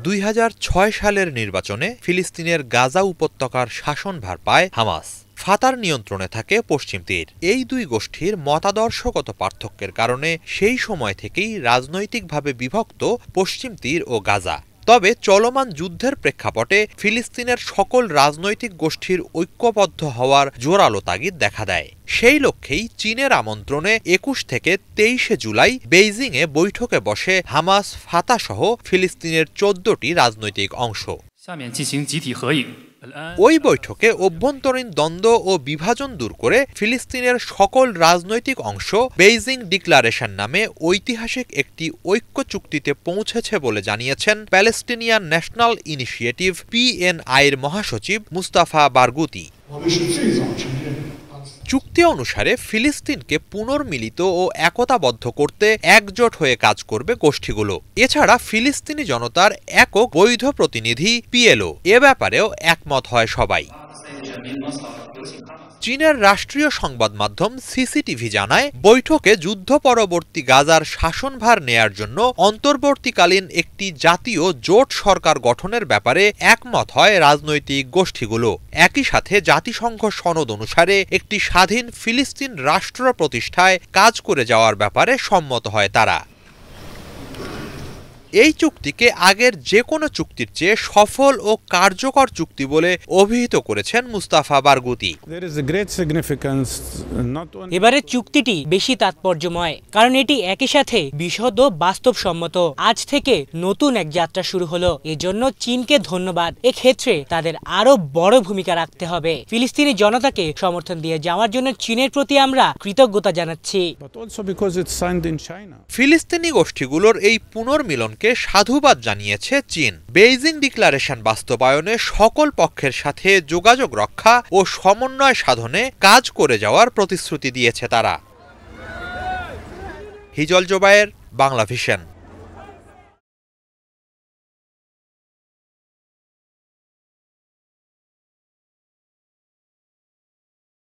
2006 সালের নির্বাচনে ফিলিস্তিনের গাজা উপত্যকার শাসনভার পায় হামাস। ফাতার নিয়ন্ত্রণে থাকে পশ্চিম তীর। এই দুই গোষ্ঠীর মতাদর্শগত পার্থক্যের কারণে সেই সময় থেকেই রাজনৈতিকভাবে বিভক্ত পশ্চিম তীর ও গাজা। তবে চলমান যুদ্ধের প্রেক্ষাপটে ফিলিস্তিনের সকল রাজনৈতিক গোষ্ঠীর ঐক্যবদ্ধ হওয়ার জোরালো তাগিদ দেখা দেয়। সেই লক্ষ্যেই চীনের আমন্ত্রণে 21 থেকে 23 জুলাই বেইজিংয়ে বৈঠকে বসে হামাস, ফাতা সহ ফিলিস্তিনের 14টি রাজনৈতিক অংশ। ওই বৈঠকে অভ্যন্তরীণ দ্বন্দ্ব ও বিভাজন দূর করে ফিলিস্তিনের সকল রাজনৈতিক অংশ বেইজিং ডিক্লারেশন নামে ঐতিহাসিক একটি ঐক্য চুক্তিতে পৌঁছেছে বলে জানিয়েছেন প্যালেস্টিনিয়ান ন্যাশনাল ইনিশিয়েটিভ PNI-এর মহাসচিব মুস্তাফা বারগুতি। চুক্তি অনুসারে ফিলিস্তিনকে পুনর্মিলিত ও একতাবদ্ধ করতে একজোট হয়ে কাজ করবে গোষ্ঠীগুলো। এছাড়া ফিলিস্তিনি জনতার একক বৈধ প্রতিনিধি PLO এ ব্যাপারেও একমত হয় সবাই। চীনের রাষ্ট্রীয় সংবাদ মাধ্যম CCTV জানায়, বৈঠকে যুদ্ধ পরবর্তী গাজার শাসনভার নেয়ার জন্য অন্তর্বর্তীকালীন একটি জাতীয় জোট সরকার গঠনের ব্যাপারে একমত হয় রাজনৈতিক গোষ্ঠীগুলো। একই সাথে জাতিসংঘ সনদ অনুসারে একটি স্বাধীন ফিলিস্তিন রাষ্ট্র প্রতিষ্ঠায় কাজ করে যাওয়ার ব্যাপারে সম্মত হয় তারা। এই চুক্তিকে আগের যে কোনো চুক্তির চেয়ে সফল ও কার্যকর চুক্তি বলে অভিহিত করেছেন মুস্তাফা বারগুতি। এবারের চুক্তিটি বেশি তাৎপর্যময়, কারণ এটি একই সাথে বিশদ ও বাস্তবসম্মত। আজ থেকে নতুন এক যাত্রা শুরু হলো। এজন্য চীনকে ধন্যবাদ। এক্ষেত্রে তাদের আরো বড় ভূমিকা রাখতে হবে। ফিলিস্তিনি জনতাকে সমর্থন দিয়ে যাওয়ার জন্য চীনের প্রতি আমরা কৃতজ্ঞতা জানাচ্ছি। ফিলিস্তিনি গোষ্ঠীগুলোর এই পুনর্মিলনকে সাধুবাদ জানিয়েছে চীন। বেইজিং ডিক্লারেশন বাস্তবায়নে সকল পক্ষের সাথে যোগাযোগ রক্ষা ও সমন্বয় সাধনে কাজ করে যাওয়ার প্রতিশ্রুতি দিয়েছে তারা। হিজল জোবায়ের, বাংলা ভিশন।